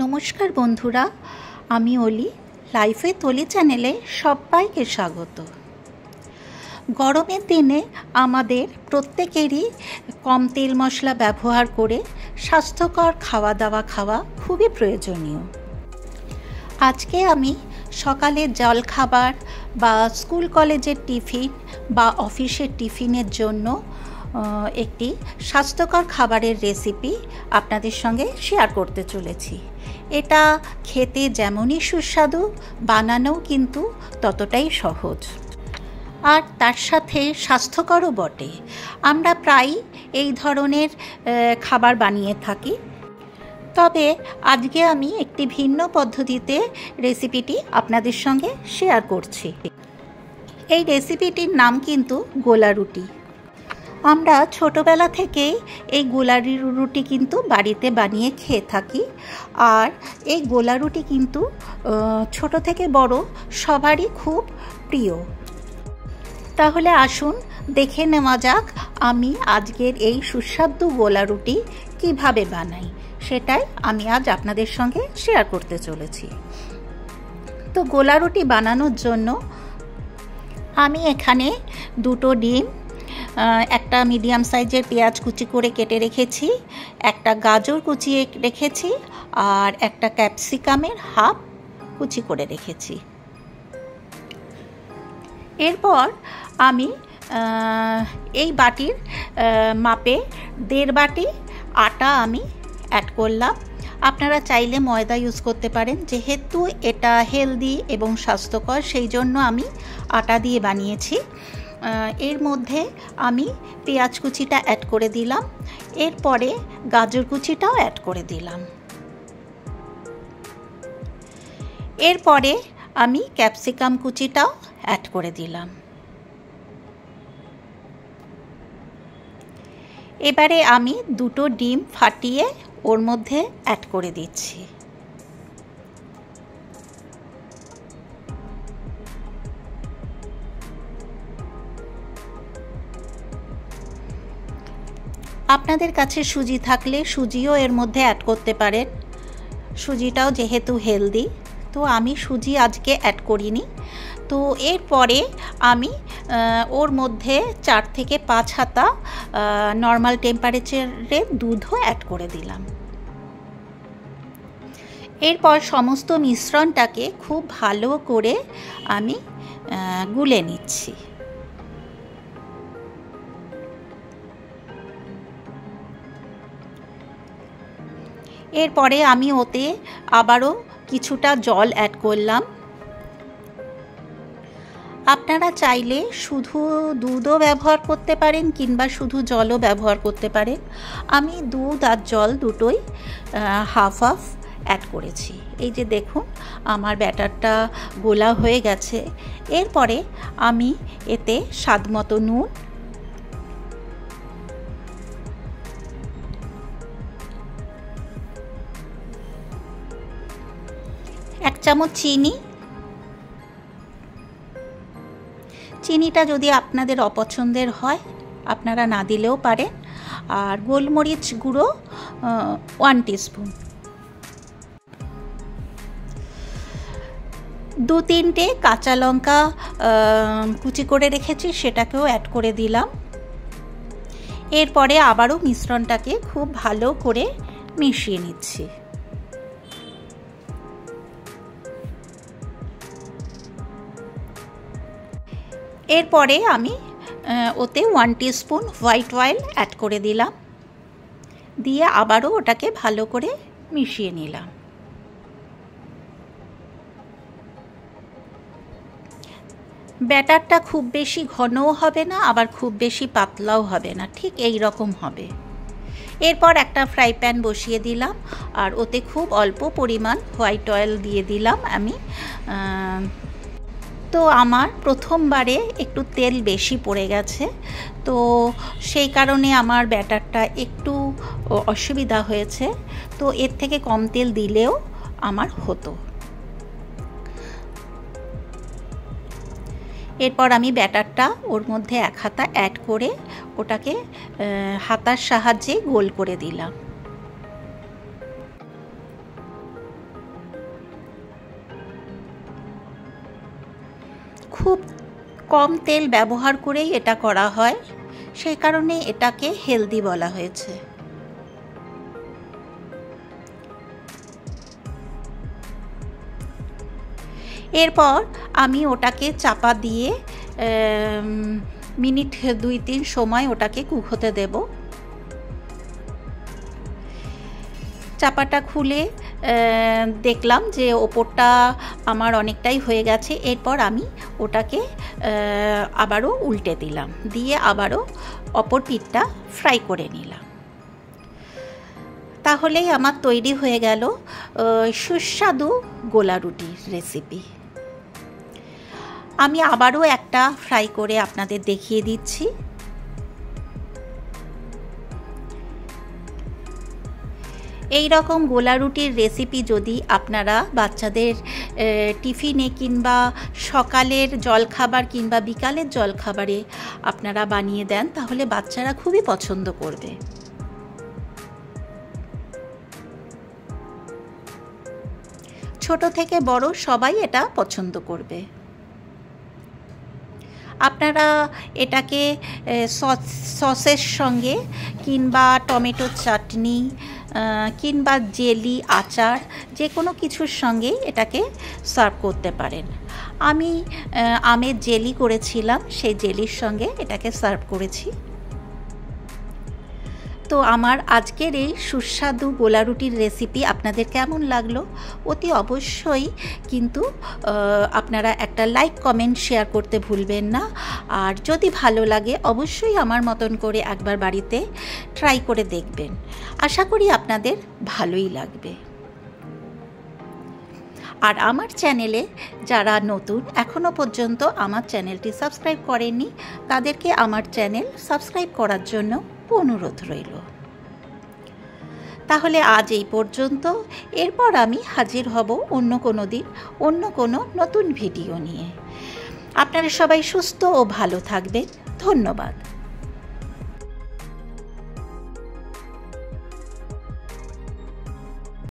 নমস্কার বন্ধুরা, আমি অলি। লাইফে তলি চ্যানেলে সবাইকে স্বাগত। গরমের দিনে আমাদের প্রত্যেকেরই কম তেল মশলা ব্যবহার করে স্বাস্থ্যকর খাওয়া দাওয়া খাওয়া খুবই প্রয়োজনীয়। আজকে আমি সকালের জলখাবার বা স্কুল কলেজের টিফিন বা অফিসের টিফিনের জন্য একটি স্বাস্থ্যকর খাবারের রেসিপি আপনাদের সঙ্গে শেয়ার করতে চলেছি। এটা খেতে যেমনই সুস্বাদু, বানানোও কিন্তু ততটাই সহজ, আর তার সাথে স্বাস্থ্যকরও বটে। আমরা প্রায়ই এই ধরনের খাবার বানিয়ে থাকি, তবে আজকে আমি একটি ভিন্ন পদ্ধতিতে রেসিপিটি আপনাদের সঙ্গে শেয়ার করছি। এই রেসিপিটির নাম কিন্তু গোলা রুটি। আমরা ছোটোবেলা থেকেই এই গোলা রুটি কিন্তু বাড়িতে বানিয়ে খেয়ে থাকি, আর এই গোলা রুটি কিন্তু ছোট থেকে বড় সবারই খুব প্রিয়। তাহলে আসুন দেখে নেওয়া যাক আমি আজকের এই সুস্বাদু গোলা রুটি কীভাবে বানাই, সেটাই আমি আজ আপনাদের সঙ্গে শেয়ার করতে চলেছি। তো গোলা রুটি বানানোর জন্য আমি এখানে দুটো ডিম, একটা মিডিয়াম সাইজের পেঁয়াজ কুচি করে কেটে রেখেছি, একটা গাজর কুচিয়ে রেখেছি, আর একটা ক্যাপসিকামের হাফ কুচি করে রেখেছি। এরপর আমি এই বাটির মাপে 1.5 বাটি আটা আমি অ্যাড করলাম। আপনারা চাইলে ময়দা ইউজ করতে পারেন, যেহেতু এটা হেলদি এবং স্বাস্থ্যকর সেই জন্য আমি আটা দিয়ে বানিয়েছি। এর মধ্যে আমি পেঁয়াজ কুচিটা অ্যাড করে দিলাম, এরপরে গাজর কুচিটাও অ্যাড করে দিলাম, এরপরে আমি ক্যাপসিকাম কুচিটাও অ্যাড করে দিলাম। এবারে আমি দুটো ডিম ফাটিয়ে ওর মধ্যে অ্যাড করে দিচ্ছি। আপনাদের কাছে সুজি থাকলে সুজিও এর মধ্যে অ্যাড করতে পারেন, সুজিটাও যেহেতু হেলদি, তো আমি সুজি আজকে অ্যাড করিনি। তো এরপরে আমি ওর মধ্যে 4 থেকে 5 হাতা নর্মাল টেম্পারেচারে দুধও অ্যাড করে দিলাম। এরপর সমস্ত মিশ্রণটাকে খুব ভালো করে আমি গুলে নিচ্ছি। এরপরে আমি ওতে আবারও কিছুটা জল অ্যাড করলাম। আপনারা চাইলে শুধু দুধও ব্যবহার করতে পারেন কিংবা শুধু জলও ব্যবহার করতে পারেন। আমি দুধ আর জল দুটোই হাফ হাফ অ্যাড করেছি। এই যে দেখুন আমার ব্যাটারটা গোলা হয়ে গেছে। এরপরে আমি এতে স্বাদমতো নুন, 1 চামচ চিনিটা যদি আপনাদের অপছন্দের হয় আপনারা না দিলেও পারেন, আর গোলমরিচ গুঁড়ো 1 টিস্পুন, 2-3টে কাঁচা লঙ্কা কুচি করে রেখেছি সেটাকেও অ্যাড করে দিলাম। এরপরে আবারও মিশ্রণটাকে খুব ভালো করে মিশিয়ে নিচ্ছি। এরপরে আমি ওতে 1 টিস্পুন হোয়াইট অয়েল অ্যাড করে দিলাম, দিয়ে আবারও ওটাকে ভালো করে মিশিয়ে নিলাম। ব্যাটারটা খুব বেশি ঘনও হবে না, আবার খুব বেশি পাতলাও হবে না, ঠিক এই রকম হবে। এরপর একটা ফ্রাই প্যান বসিয়ে দিলাম, আর ওতে খুব অল্প পরিমাণ হোয়াইট অয়েল দিয়ে দিলাম আমি। তো আমার প্রথমবারে একটু তেল বেশি পড়ে গেছে, তো সেই কারণে আমার ব্যাটারটা একটু অসুবিধা হয়েছে। তো এর থেকে কম তেল দিলেও আমার হতো। এরপর আমি ব্যাটারটা ওর মধ্যে 1 হাতা অ্যাড করে ওটাকে হাতার সাহায্যে গোল করে দিলাম। খুব কম তেল ব্যবহার করেই এটা করা হয়, সেই কারণে এটাকে হেলদি বলা হয়েছে। এরপর আমি ওটাকে চাপা দিয়ে মিনিট 2-3 সময় ওটাকে কুক হতে দেব। চাপাটা খুলে দেখলাম যে ওপরটা আমার অনেকটাই হয়ে গেছে। এরপর আমি ওটাকে আবারও উল্টে দিলাম, দিয়ে আবারও অপর পিঠটা ফ্রাই করে নিলাম। তাহলেই আমার তৈরি হয়ে গেল সুস্বাদু গোলা রুটির রেসিপি। আমি আবারও একটা ফ্রাই করে আপনাদের দেখিয়ে দিচ্ছি। এই রকম গোলা রুটির রেসিপি যদি আপনারা বাচ্চাদের টিফিনে কিংবা সকালের জলখাবার কিংবা বিকালের জলখাবারে আপনারা বানিয়ে দেন, তাহলে বাচ্চারা খুবই পছন্দ করবে। ছোট থেকে বড় সবাই এটা পছন্দ করবে। আপনারা এটাকে সসের সঙ্গে কিংবা টমেটো চাটনি কিংবা জেলি, আচার, যে কোনো কিছুর সঙ্গে এটাকে সার্ভ করতে পারেন। আমি আমের জেলি করেছিলাম, সেই জেলির সঙ্গে এটাকে সার্ভ করেছি। তো আমার আজকের এই সুস্বাদু গোলা রুটির রেসিপি আপনাদের কেমন লাগলো অতি অবশ্যই কিন্তু আপনারা একটা লাইক, কমেন্ট, শেয়ার করতে ভুলবেন না। আর যদি ভালো লাগে অবশ্যই আমার মতন করে একবার বাড়িতে ট্রাই করে দেখবেন। আশা করি আপনাদের ভালোই লাগবে। আর আমার চ্যানেলে যারা নতুন, এখনও পর্যন্ত আমার চ্যানেলটি সাবস্ক্রাইব করেননি, তাদেরকে আমার চ্যানেল সাবস্ক্রাইব করার জন্য অনুরোধ রইল। তাহলে আজ এই পর্যন্ত। এরপর আমি হাজির হব অন্য কোনো দিন অন্য কোনো নতুন ভিডিও নিয়ে। আপনারা সবাই সুস্থ ও ভালো থাকবেন। ধন্যবাদ।